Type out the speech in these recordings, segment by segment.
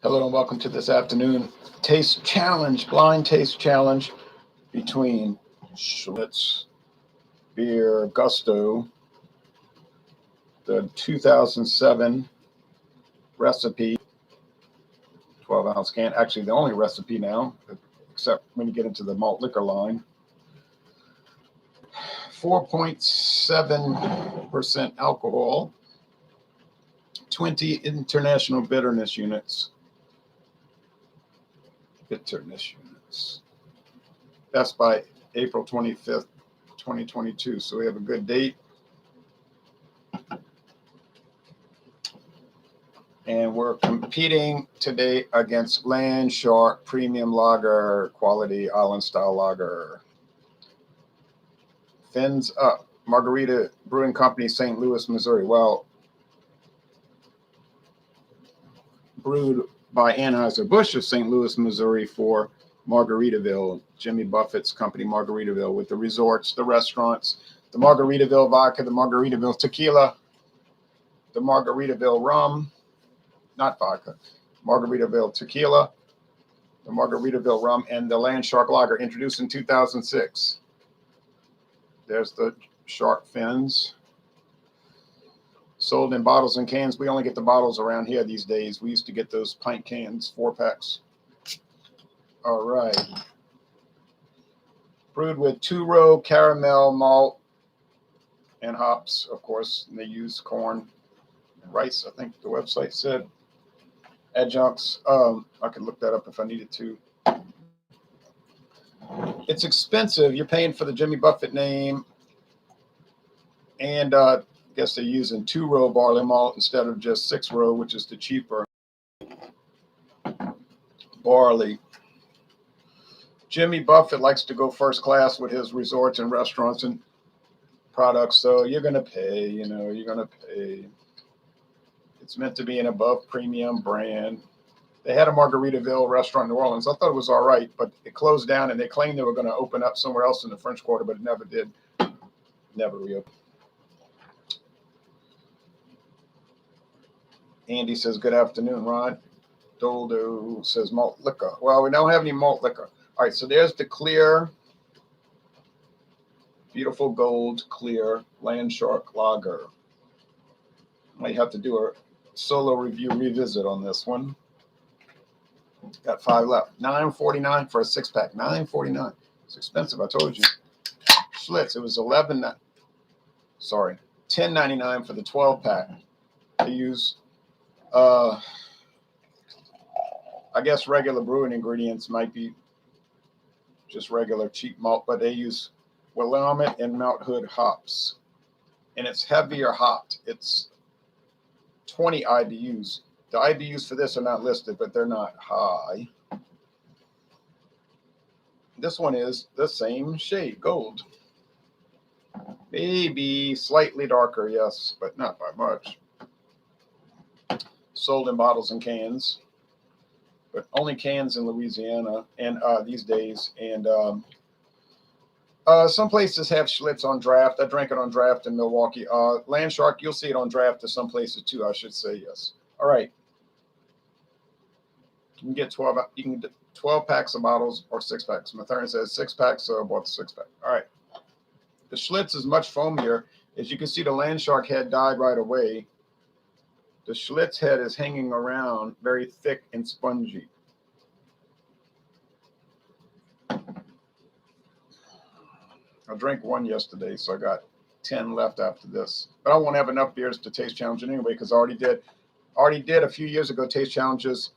Hello and welcome to this afternoon taste challenge, blind taste challenge between Schlitz Beer Gusto, the 2007 recipe, 12-ounce can, actually the only recipe now, except when you get into the malt liquor line. 4.7% alcohol, 20 international bitterness units. That's by April 25th, 2022. So we have a good date. And we're competing today against Landshark Premium Lager, quality island style lager. Fins up. Margarita Brewing Company, St. Louis, Missouri. Well, brewed by Anheuser-Busch of St. Louis, Missouri for Margaritaville, Jimmy Buffett's company, Margaritaville, with the resorts, the restaurants, the Margaritaville vodka, the Margaritaville tequila, the Margaritaville rum, not vodka, Margaritaville tequila, the Margaritaville rum, and the Landshark Lager, introduced in 2006. There's the shark fins. Sold in bottles and cans. We only get the bottles around here these days. We used to get those pint cans, 4-packs. All right. Brewed with 2-row caramel malt and hops, of course. And they use corn and rice, I think the website said. Adjuncts. I could look that up if I needed to. It's expensive. You're paying for the Jimmy Buffett name. And I guess they're using 2-row barley malt instead of just 6-row, which is the cheaper barley. Jimmy Buffett likes to go first class with his resorts and restaurants and products, so you're going to pay, you're going to pay. It's meant to be an above premium brand. They had a Margaritaville restaurant in New Orleans. I thought it was all right, but it closed down, and they claimed they were going to open up somewhere else in the French Quarter, but it never did. Never reopened. Andy says, good afternoon, Rod. Doldo says malt liquor. Well, we don't have any malt liquor. All right, so there's the clear, beautiful gold clear Landshark Lager. Might have to do a solo review revisit on this one. Got 5 left. $9.49 for a 6-pack. $9.49. It's expensive, I told you. Schlitz, it was $10.99 for the 12-pack. They use I guess regular brewing ingredients might be just regular cheap malt, but they use Willamette and Mount Hood hops. And it's heavier hopped. It's 20 IBUs. The IBUs for this are not listed, but they're not high. This one is the same shade, gold. Maybe slightly darker, yes, but not by much. Sold in bottles and cans, but only cans in Louisiana and these days. And some places have Schlitz on draft. I drank it on draft in Milwaukee. Landshark, you'll see it on draft to some places too, I should say, yes. All right. You can get 12. You can get 12 packs of bottles or 6-packs. Mathurin says 6-packs, so I bought the 6-pack. All right. The Schlitz is much foamier. As you can see, the Landshark head died right away. The Schlitz head is hanging around, very thick and spongy. I drank one yesterday, so I got 10 left after this. But I won't have enough beers to taste challenge it anyway, because I already did a few years ago taste challenges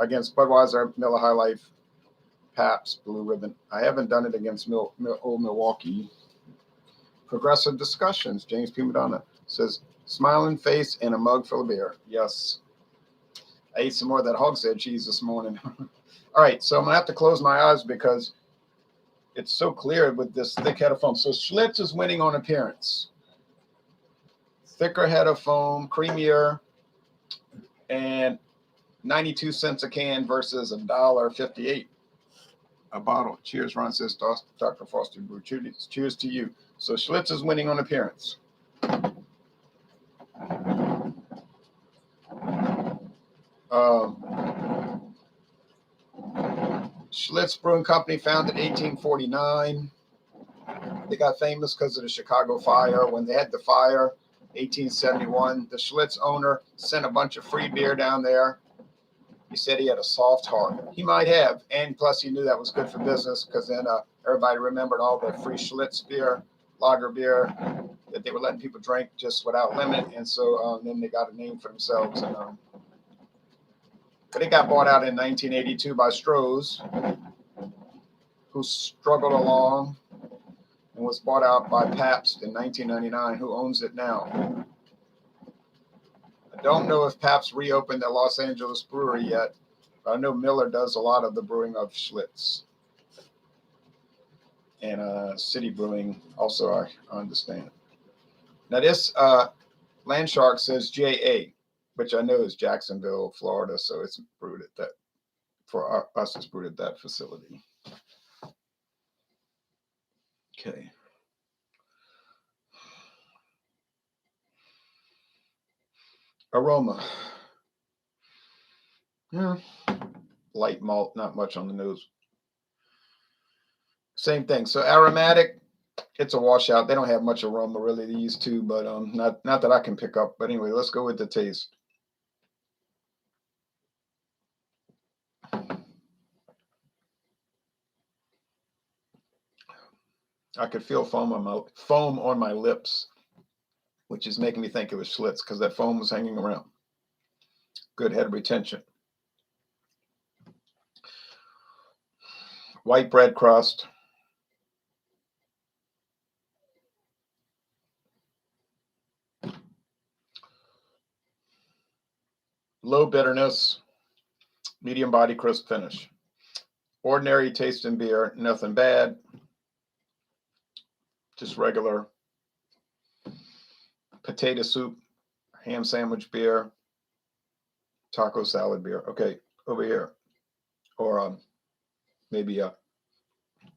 against Budweiser, Miller High Life, Pabst, Blue Ribbon. I haven't done it against Old Milwaukee. Progressive discussions. James P. Madonna says, smiling face and a mug full of beer. Yes. I ate some more of that hog's head cheese this morning. All right, so I'm going to have to close my eyes because it's so clear with this thick head of foam. So Schlitz is winning on appearance. Thicker head of foam, creamier, and 92 cents a can versus $1.58 a bottle. Cheers, Ron says, Dr. Foster Brew. Cheers to you. So Schlitz is winning on appearance. Schlitz Brewing Company, founded 1849. They got famous because of the Chicago fire. When they had the fire, 1871, the Schlitz owner sent a bunch of free beer down there. He said he had a soft heart. He might have, and plus he knew that was good for business because then everybody remembered all the free Schlitz beer, lager beer that they were letting people drink just without limit, and so then they got a name for themselves. And but it got bought out in 1982 by Stroh's, who struggled along, and was bought out by Pabst in 1999, who owns it now. I don't know if Pabst reopened their Los Angeles brewery yet, but I know Miller does a lot of the brewing of Schlitz. And City Brewing also, I understand. Now this Landshark says JA, which I know is Jacksonville, Florida, so it's brewed at that, for us, it's brewed at that facility. Okay. Aroma. Yeah. Light malt, not much on the nose. Same thing. So aromatic, it's a washout. They don't have much aroma really, these two, but not that I can pick up. But anyway, let's go with the taste. I could feel foam on my lips, which is making me think it was Schlitz because that foam was hanging around. Good head retention. White bread crust. Low bitterness, medium body, crisp finish. Ordinary taste in beer, nothing bad. Just regular potato soup, ham sandwich beer, taco salad beer. Okay, over here. Or maybe a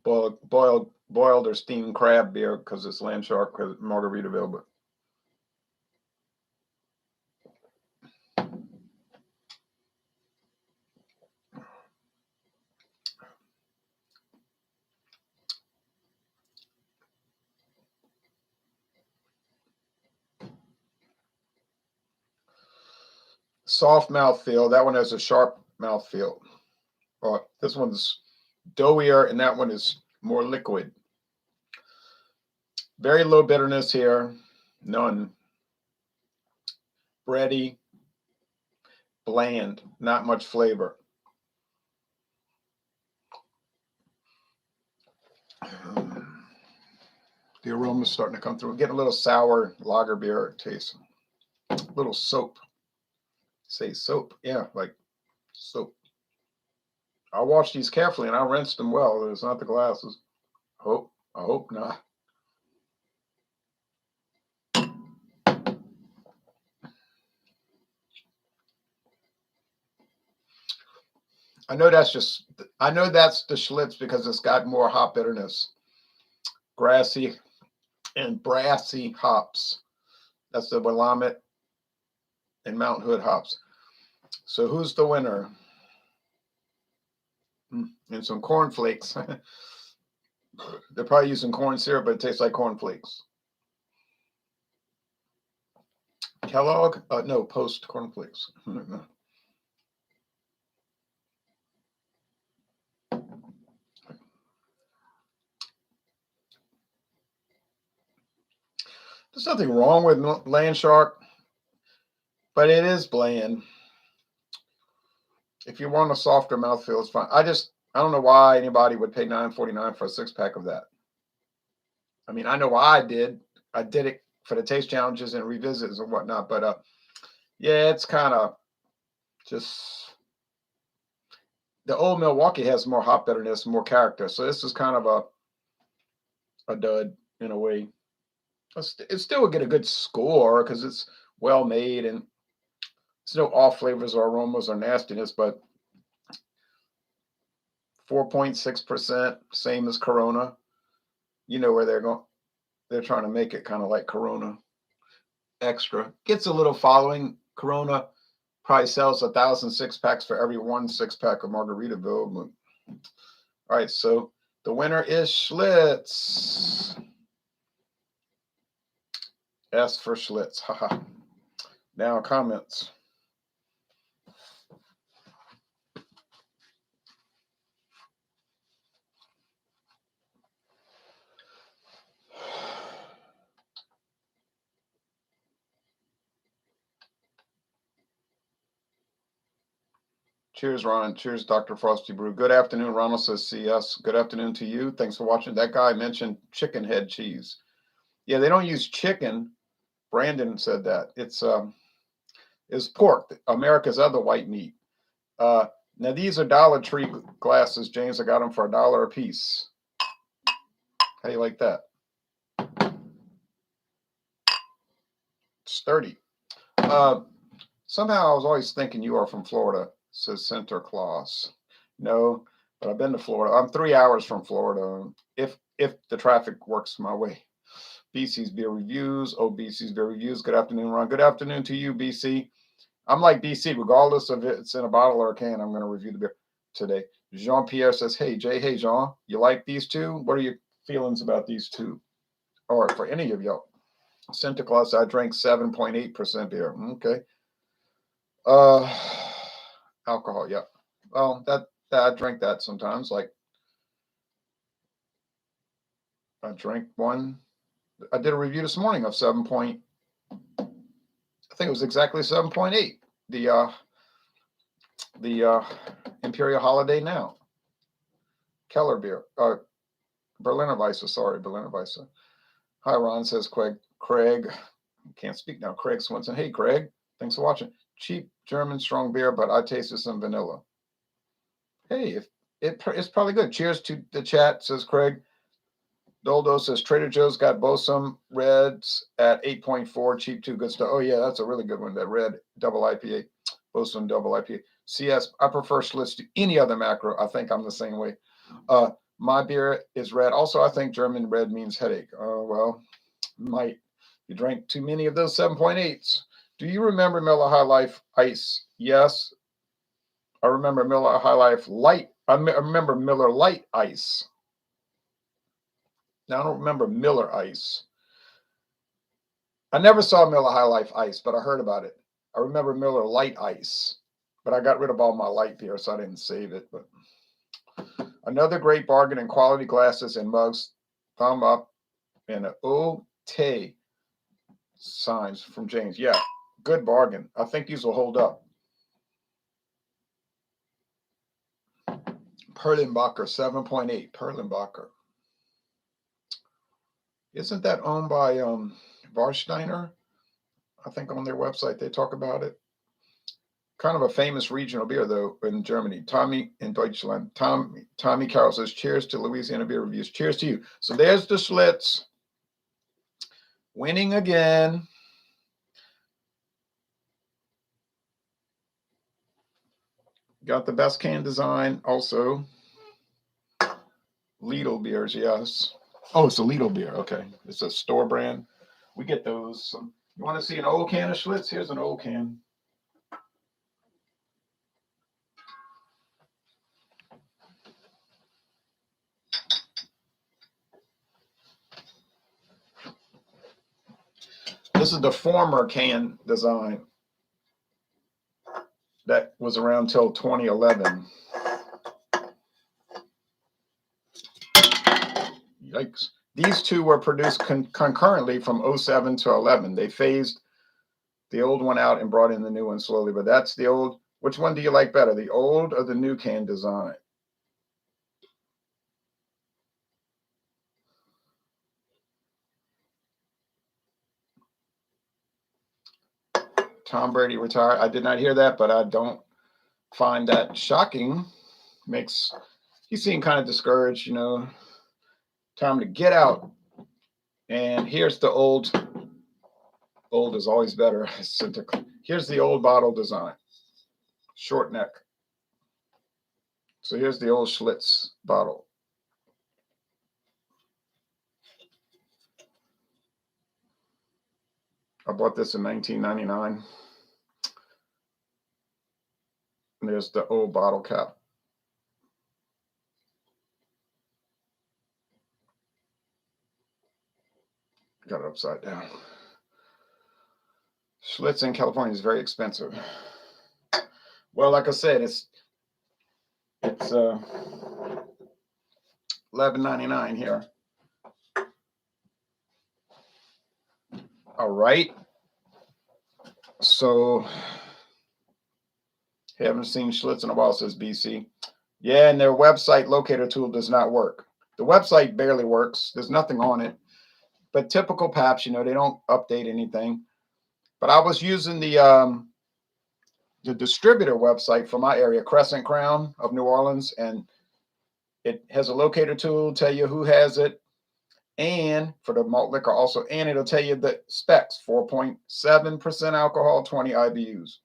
boiled or steamed crab beer because it's Landshark, because it's Margaritaville. But soft mouthfeel. That one has a sharp mouthfeel. This one's doughier, and that one is more liquid. Very low bitterness here. None. Bready. Bland. Not much flavor. The aroma's starting to come through. Getting a little sour lager beer taste. A little soap. Say soap. Yeah, like soap. I washed these carefully and I rinsed them well. It's not the glasses. I hope not. I know that's the Schlitz because it's got more hop bitterness. Grassy and brassy hops. That's the Willamette and Mount Hood hops. So who's the winner? And some cornflakes. They're probably using corn syrup, but it tastes like cornflakes. Kellogg? No, Post cornflakes. There's nothing wrong with Landshark, but it is bland. If you want a softer mouthfeel, it's fine. I don't know why anybody would pay $9.49 for a 6-pack of that. I mean, I know why I did. I did it for the taste challenges and revisits and whatnot, but yeah, it's kind of just, the old Milwaukee has more hop bitterness, more character. So this is kind of a dud in a way. It still would get a good score because it's well made and there's no off flavors or aromas or nastiness, but 4.6%, same as Corona. You know where they're going. They're trying to make it kind of like Corona Extra. Gets a little following. Corona Probably sells 1,000 6-packs for every 1 6-pack of Margaritaville. All right, so the winner is Schlitz. S for Schlitz. Haha. Now comments. Cheers, Ron. Cheers, Dr. Frosty Brew. Good afternoon. Ronald says CS. Good afternoon to you. Thanks for watching. That guy mentioned chicken head cheese. Yeah, they don't use chicken. Brandon said that. It's pork, America's other white meat. Now these are Dollar Tree glasses, James. I got them for $1 a piece. How do you like that? Sturdy. Somehow I was always thinking you are from Florida, says Santa Claus. No, but I've been to Florida. I'm 3 hours from Florida, if the traffic works my way. BC's Beer Reviews. Oh, BC's Beer Reviews. Good afternoon, Ron. Good afternoon to you, BC. I'm like BC, regardless of it's in a bottle or a can, I'm going to review the beer today. Jean-Pierre says, hey, Jay, hey, Jean, you like these two? What are your feelings about these two? Or for any of y'all? Santa Claus, I drank 7.8% beer. Okay. Alcohol, yeah. Well, that I drink that sometimes. Like, I drank one. I did a review this morning of 7. I think it was exactly 7.8. The Imperial Holiday Now. Keller beer. Berliner Weisse, sorry, Berliner Weisse. Hi, Ron, says Craig. Can't speak now. Craig Swinson. Hey, Craig. Thanks for watching. Cheap German strong beer, but I tasted some vanilla. Hey, it's probably good. Cheers to the chat, says Craig. Doldo says Trader Joe's got Bosom Reds at 8.4. Cheap too. Good stuff. Oh, yeah, that's a really good one. That red double IPA. Bosom double IPA. CS, I prefer Schlitz to any other macro. I think I'm the same way. My beer is red. Also, I think German red means headache. Oh, well, might. You drank too many of those 7.8s. Do you remember Miller High Life Ice? Yes. I remember Miller High Life Light. I remember Miller Light Ice. Now, I don't remember Miller Ice. I never saw Miller High Life Ice, but I heard about it. I remember Miller Light Ice, but I got rid of all my light beer, so I didn't save it. But another great bargain in quality glasses and mugs. Thumb up and an O-Tay signs from James. Yeah, good bargain. I think these will hold up. Perlenbacher, 7.8. Perlenbacher. Isn't that owned by Warsteiner? I think on their website they talk about it. Kind of a famous regional beer, though, in Germany. Tommy in Deutschland. Tommy Carroll says, cheers to Louisiana Beer Reviews. Cheers to you. So there's the Schlitz. Winning again. Got the best can design also. Lidl beers, yes. Oh, it's a Lidl beer. Okay. It's a store brand. We get those. You want to see an old can of Schlitz? Here's an old can. This is the former can design that was around till 2011. Yikes. These two were produced concurrently from 07 to 11. They phased the old one out and brought in the new one slowly, but that's the old. Which one do you like better, the old or the new can design? Tom Brady retired. I did not hear that, but I don't find that shocking. He seemed kind of discouraged, you know. Time to get out. And here's the old. Old is always better. Here's the old bottle design. Short neck. So here's the old Schlitz bottle. I bought this in 1999. there's the old bottle cap. Got it upside down. Schlitz in California is very expensive. Well, like I said, it's $11.99 here. All right. So haven't seen Schlitz in a while, says BC. Yeah, and their website locator tool does not work. The website barely works. There's nothing on it. But typical Pabst, you know, they don't update anything. But I was using the distributor website for my area, Crescent Crown of New Orleans, and it has a locator tool, tell you who has it, and for the malt liquor also, and it'll tell you the specs: 4.7% alcohol, 20 IBUs.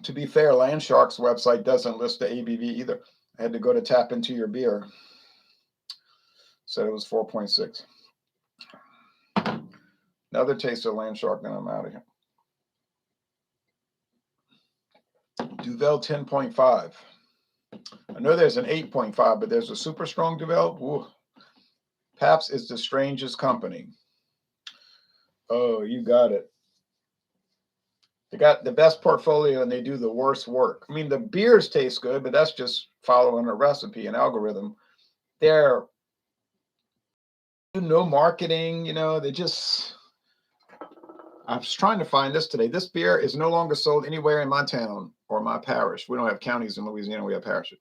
To be fair, Landshark's website doesn't list the ABV either. I had to go to Tap Into Your Beer. Said it was 4.6. Another taste of Landshark, then I'm out of here. Duvel 10.5. I know there's an 8.5, but there's a super strong Duvel. Ooh. Pabst is the strangest company. Oh, you got it. They got the best portfolio and they do the worst work. I mean, the beers taste good, but that's just following a recipe and algorithm. They're no marketing, you know, they just. I was trying to find this today. This beer is no longer sold anywhere in my town or my parish. We don't have counties in Louisiana, we have parishes.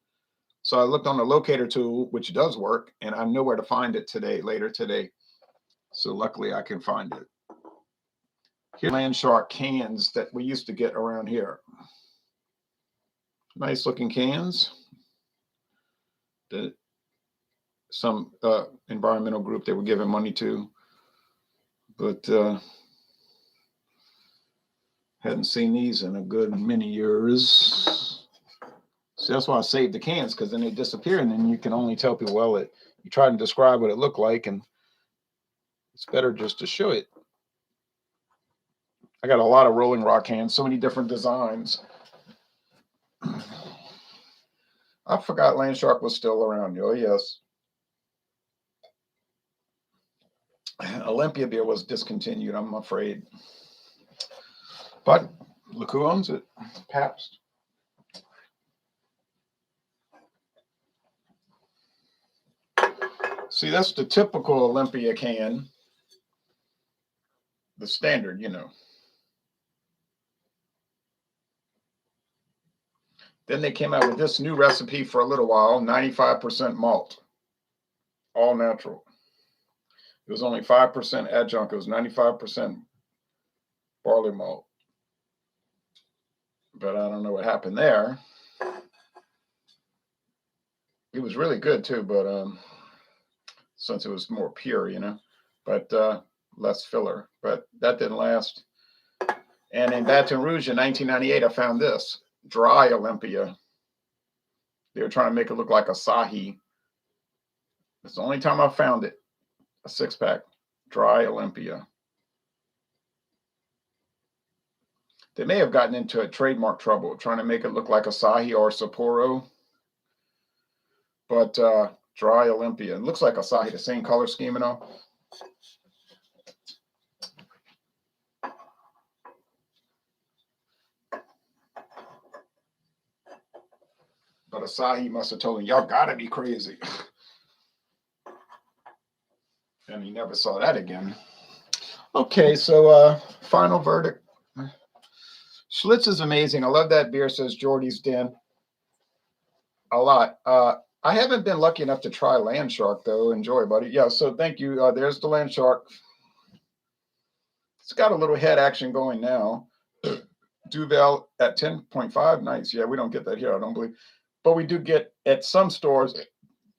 So I looked on the locator tool, which does work, and I know where to find it later today. So luckily I can find it. Here's Landshark cans that we used to get around here. Nice looking cans. Some environmental group they were giving money to, but hadn't seen these in a good many years. So that's why I saved the cans, because then they disappear, and then you can only tell people, well, you try to describe what it looked like, and it's better just to show it. I got a lot of Rolling Rock cans, so many different designs. I forgot Landshark was still around. Oh, yes. Olympia beer was discontinued, I'm afraid. But look who owns it. Pabst. See, that's the typical Olympia can. The standard, you know. Then they came out with this new recipe for a little while, 95% malt. All natural. It was only 5% adjunct. It was 95% barley malt. But I don't know what happened there. It was really good too, but since it was more pure, you know, but less filler. But that didn't last. And in Baton Rouge in 1998, I found this dry Olympia. They were trying to make it look like Asahi. It's the only time I found it. A 6-pack, dry Olympia. They may have gotten into a trademark trouble trying to make it look like Asahi or Sapporo. But dry Olympia. It looks like Asahi, the same color scheme and all. But Asahi must have told him, y'all gotta be crazy. And he never saw that again. Okay, so final verdict. Schlitz is amazing. I love that beer, says Jordy's Den. A lot. I haven't been lucky enough to try Landshark, though. Enjoy, buddy. Yeah, so thank you. There's the Landshark. It's got a little head action going now. Duvel at 10.5. Nice. Yeah, we don't get that here, I don't believe. But we do get at some stores,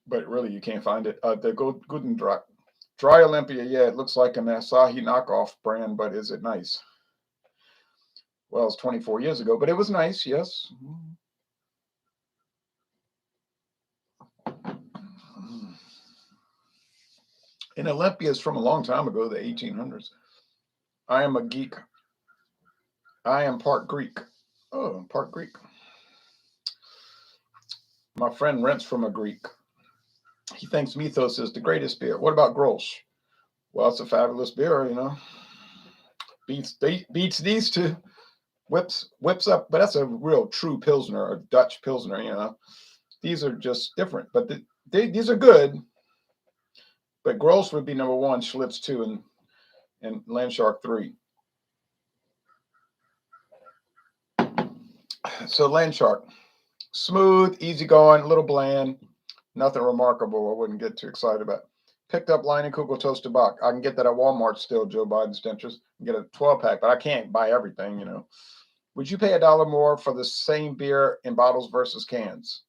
but really you can't find it. The Guten Dry Olympia, yeah, it looks like an Asahi knockoff brand, but is it nice? Well, it's 24 years ago, but it was nice, yes. And Olympia is from a long time ago, the 1800s. I am a geek. I am part Greek. Oh, I'm part Greek. My friend rents from a Greek. He thinks Mythos is the greatest beer. What about Grolsch? Well, it's a fabulous beer, you know. Beats these two. Whips up, but that's a real true Pilsner, a Dutch Pilsner, you know. These are just different, but these are good. But Grolsch would be number one, Schlitz two, and Landshark three. So Landshark, smooth, easygoing, a little bland, nothing remarkable. I wouldn't get too excited about. Picked up Leinenkugel Toasted Bock. I can get that at Walmart still, Joe Biden's dentures. Get a 12-pack, but I can't buy everything, you know. Would you pay $1 more for the same beer in bottles versus cans?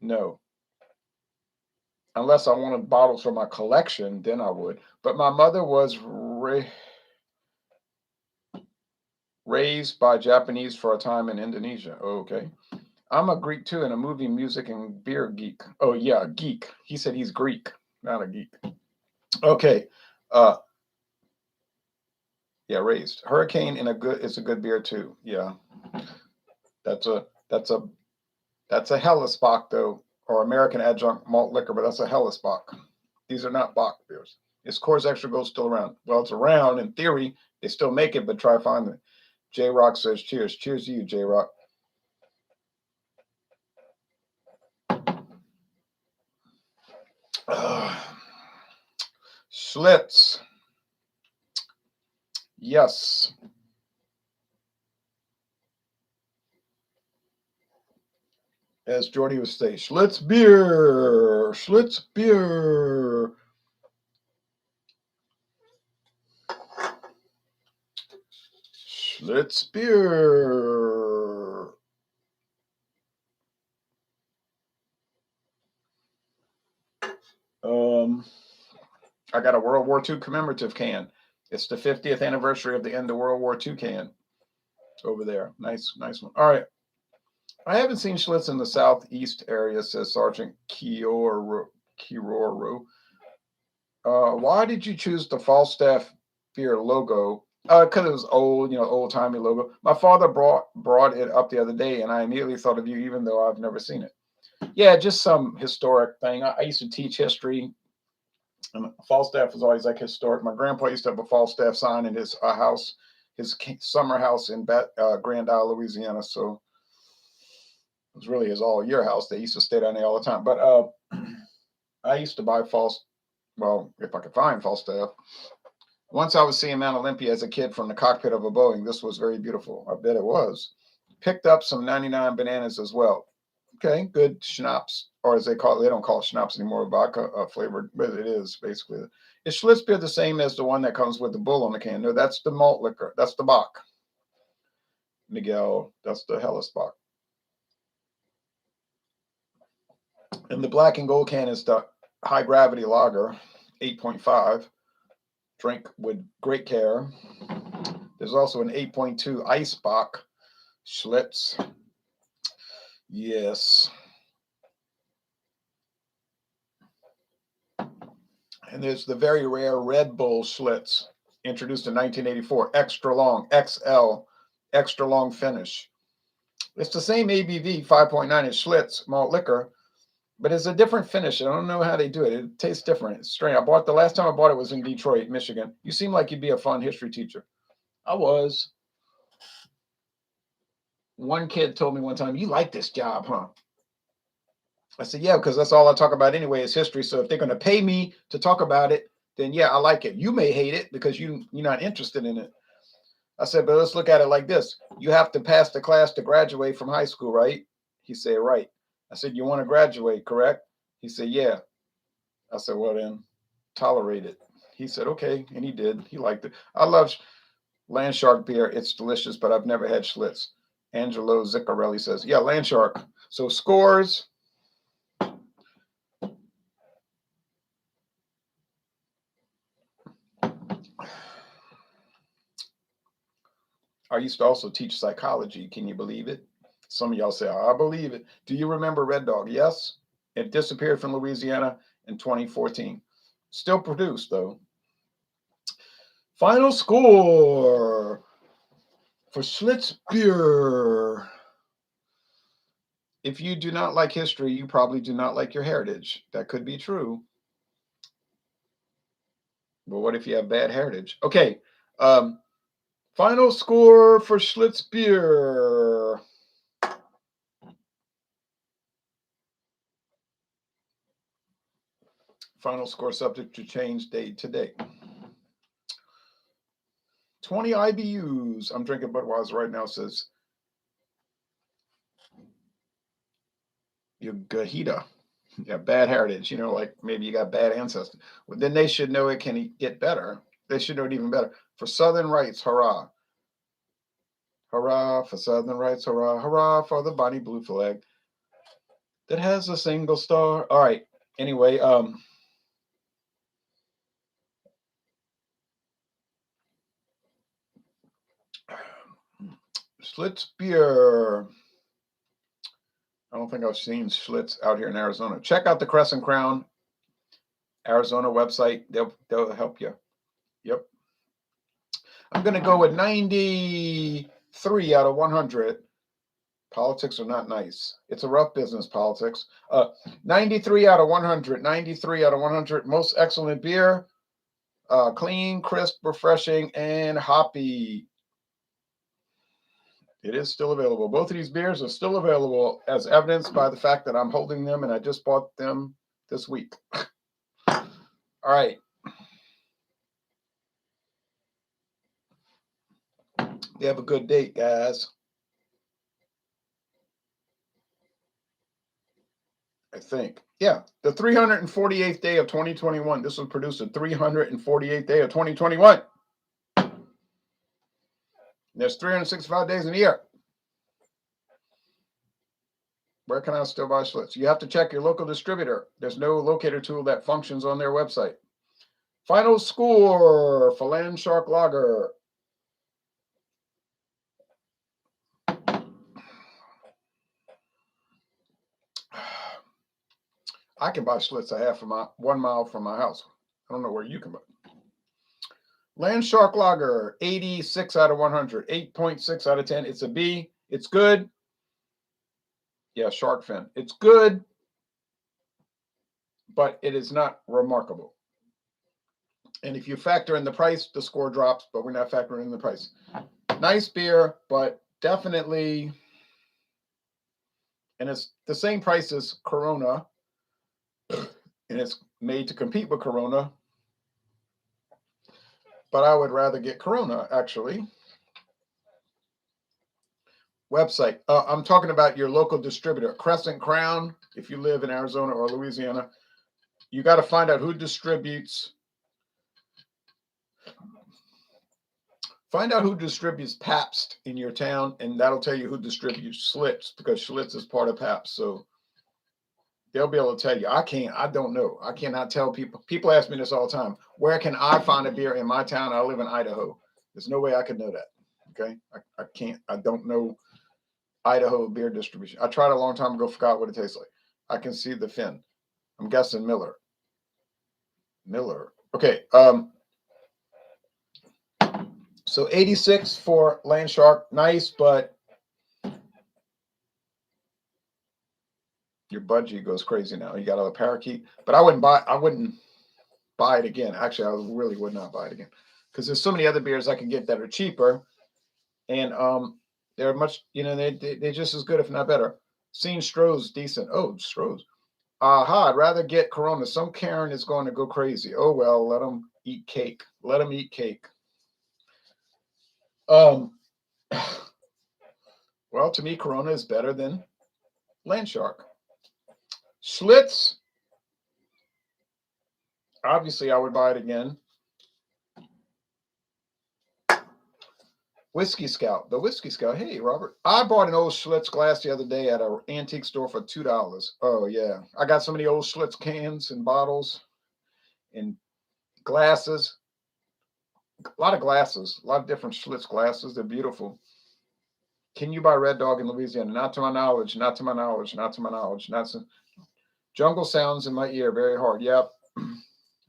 No. Unless I wanted bottles for my collection, then I would. But my mother was raised by Japanese for a time in Indonesia. Okay. I'm a Greek too, and a movie, music, and beer geek. Oh yeah, geek. He said he's Greek, not a geek. Okay. Yeah, raised. Hurricane in a good is a good beer too. Yeah. That's a that's a that's a Hellesbock though, or American adjunct malt liquor, but that's a Hellesbock. These are not Bock beers. Is Coors Extra Gold still around? Well, it's around in theory. They still make it, but try to find it. J Rock says cheers. Cheers to you, J Rock. Schlitz. Yes. As Jordy would say, Schlitz beer. Schlitz beer. Schlitz beer. I got a World War II commemorative can. It's the 50th anniversary of the end of World War II can over there. Nice one. All right. I haven't seen Schlitz in the southeast area, says Sergeant Kiroro. Why did you choose the Falstaff beer logo? Because it was old, you know, old timey logo. My father brought it up the other day, and I immediately thought of you, even though I've never seen it. Yeah, just some historic thing. I used to teach history, and Falstaff was always like historic. My grandpa used to have a Falstaff sign in his house, his summer house in Grand Isle, Louisiana. So it was really his all year house. They used to stay down there all the time. But I used to buy well, if I could find Falstaff. Once I was seeing Mount Olympia as a kid from the cockpit of a Boeing. This was very beautiful. I bet it was. Picked up some 99 bananas as well. Okay, good schnapps, or as they call it, they don't call it schnapps anymore, vodka flavored, but it is basically. Is Schlitz beer the same as the one that comes with the bull on the can? No, that's the malt liquor. That's the Bock. Miguel, that's the Hellesbock. And the black and gold can is the high gravity lager, 8.5. Drink with great care. There's also an 8.2 ice Bock, Schlitz. Yes. And there's the very rare Red Bull Schlitz, introduced in 1984, extra long, XL, extra long finish. It's the same ABV, 5.9 as Schlitz malt liquor, but it's a different finish. I don't know how they do it. It tastes different. It's strange. The last time I bought it was in Detroit, Michigan. You seem like you'd be a fun history teacher. I was. One kid told me one time, "You like this job, huh?" I said, "Yeah, because that's all I talk about anyway is history. So if they're going to pay me to talk about it, then yeah, I like it. You may hate it because you're not interested in it." I said, "But let's look at it like this. You have to pass the class to graduate from high school, right?" He said, "Right." I said, "You want to graduate, correct?" He said, "Yeah." I said, "Well, then tolerate it." He said, "Okay." And he did. He liked it. I love Landshark beer. It's delicious, but I've never had Schlitz. Angelo Ziccarelli says, "Yeah, Landshark." So scores. I used to also teach psychology. Can you believe it? Some of y'all say, "I believe it." Do you remember Red Dog? Yes. It disappeared from Louisiana in 2014. Still produced, though. Final score. For Schlitz beer, if you do not like history, you probably do not like your heritage. That could be true. But what if you have bad heritage? Okay. Final score for Schlitz beer. Final score subject to change day to day. 20 IBUs. I'm drinking Budweiser right now. Says your Gahita. You have bad heritage. You know, like maybe you got bad ancestors. Well, then they should know it can get better. They should know it even better. For Southern Rights, hurrah. Hurrah for Southern Rights. Hurrah, hurrah for the Bonnie Blue flag that has a single star. All right. Anyway, Schlitz beer. I don't think I've seen Schlitz out here in Arizona. Check out the Crescent Crown Arizona website. They'll help you. Yep. I'm going to go with 93 out of 100. Politics are not nice. It's a rough business, politics. 93 out of 100. 93 out of 100. Most excellent beer. Clean, crisp, refreshing, and hoppy. It is still available. Both of these beers are still available, as evidenced by the fact that I'm holding them and I just bought them this week. All right. You have a good date, guys. I think. Yeah, the 348th day of 2021. This was produced the 348th day of 2021. There's 365 days in a year. Where can I still buy Schlitz? You have to check your local distributor. There's no locator tool that functions on their website. Final score for Landshark Lager. I can buy Schlitz a half of 1 mile from my house. I don't know where you can buy. Landshark Lager, 86 out of 100, 8.6 out of 10. It's a B. It's good. Yeah, shark fin. It's good, but it is not remarkable. And if you factor in the price, the score drops, but we're not factoring in the price. Nice beer, but definitely, and it's the same price as Corona, and it's made to compete with Corona. But I would rather get Corona, actually. Website. I'm talking about your local distributor, Crescent Crown. If you live in Arizona or Louisiana, you got to find out who distributes. Find out who distributes Pabst in your town, and that'll tell you who distributes Schlitz, because Schlitz is part of Pabst. So they'll be able to tell you. I don't know. I cannot tell people. People ask me this all the time. Where can I find a beer in my town? I live in Idaho. There's no way I could know that. Okay. I can't. I don't know Idaho beer distribution. I tried a long time ago, forgot what it tastes like. I can see the fin. I'm guessing Miller. Okay. So 86 for Landshark. Nice, but your budgie goes crazy now. You got a parakeet, but I wouldn't buy it again. Actually, I really would not buy it again, because there's so many other beers I can get that are cheaper, and they're much, they're just as good, if not better. Seen Stroh's decent. Oh, Stroh's. I'd rather get Corona. Some Karen is going to go crazy. Oh well, let them eat cake. Let them eat cake. Well, to me, Corona is better than Landshark. Schlitz. Obviously, I would buy it again. Whiskey Scout. The Whiskey Scout. Hey, Robert. I bought an old Schlitz glass the other day at an antique store for $2. Oh, yeah. I got so many old Schlitz cans and bottles and glasses. A lot of glasses. A lot of different Schlitz glasses. They're beautiful. Can you buy Red Dog in Louisiana? Not to my knowledge. Not to my knowledge. Not to my knowledge. Not to... Jungle sounds in my ear very hard. Yep.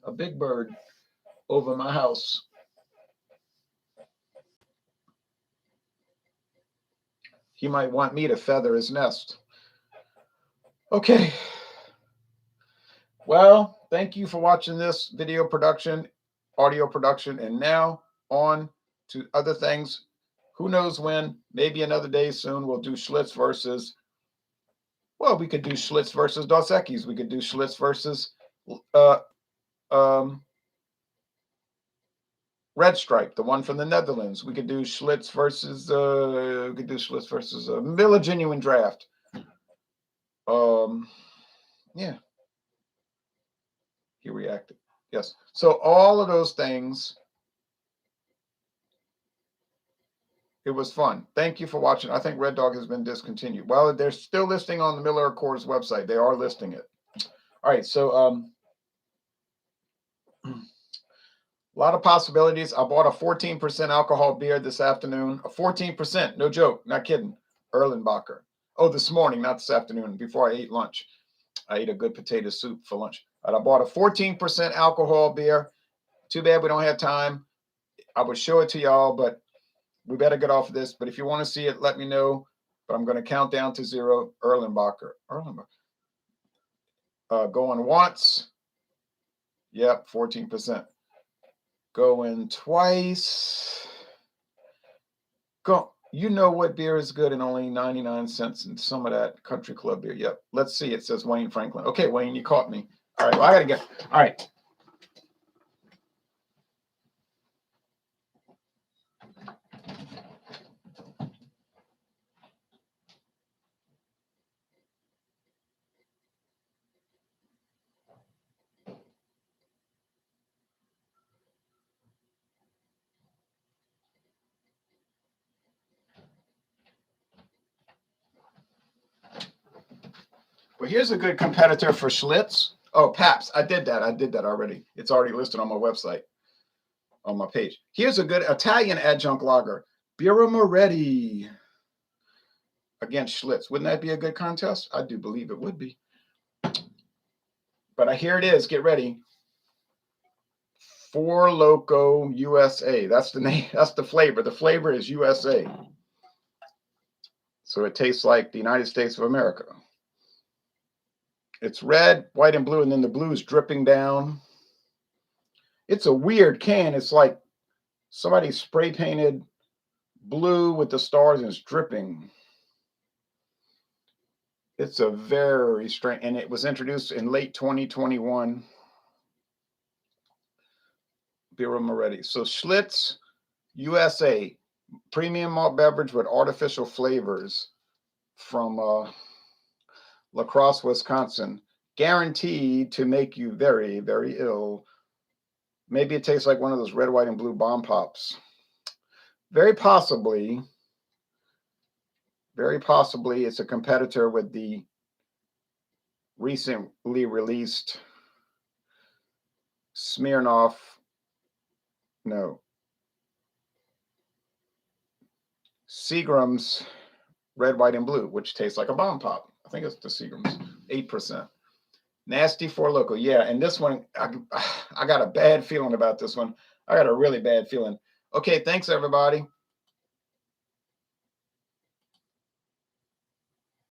A big bird over my house. He might want me to feather his nest. Okay. Well, thank you for watching this video production, audio production, and now on to other things. Who knows when? Maybe another day soon we'll do Schlitz versus, well, we could do Schlitz versus Dos Equis. We could do Schlitz versus Red Stripe, the one from the Netherlands. We could do Schlitz versus Villa Genuine Draft. Yeah. He reacted. Yes. So all of those things. It was fun. Thank you for watching. I think Red Dog has been discontinued. Well, they're still listing on the Miller Accords website. They are listing it. All right. So a lot of possibilities. I bought a 14% alcohol beer this afternoon. A 14%. No joke. Not kidding. Erlenbacher. Oh, this morning, not this afternoon, before I ate lunch. I ate a good potato soup for lunch. And I bought a 14% alcohol beer. Too bad we don't have time. I would show it to y'all, but we better get off of this. But if you want to see it, let me know. But I'm going to count down to 0. Erlenbacher. Going once. Yep, 14%. Going twice. Go. You know what beer is good and only 99 cents and some of that country club beer. Yep. Let's see. It says Wayne Franklin. Okay, Wayne, you caught me. All right. Well, I got to get. All right. Well, here's a good competitor for Schlitz. Oh, Pabst. I did that already. It's already listed on my website, on my page. Here's a good Italian adjunct lager. Birra Moretti against Schlitz. Wouldn't that be a good contest? I do believe it would be. But here it is. Get ready. Four Loko USA. That's the name. That's the flavor. The flavor is USA. So it tastes like the United States of America. It's red, white, and blue, and then the blue is dripping down. It's a weird can. It's like somebody spray painted blue with the stars and it's dripping. It's a very strange, and it was introduced in late 2021. Birra Moretti. So Schlitz USA, premium malt beverage with artificial flavors from La Crosse, Wisconsin, guaranteed to make you very, very ill. Maybe it tastes like one of those red, white, and blue bomb pops. Very possibly it's a competitor with the recently released Seagram's red, white, and blue, which tastes like a bomb pop. I think it's the Seagram's, 8%. Nasty Four Loko. Yeah, and this one, I got a bad feeling about this one. I got a really bad feeling. Okay, thanks, everybody.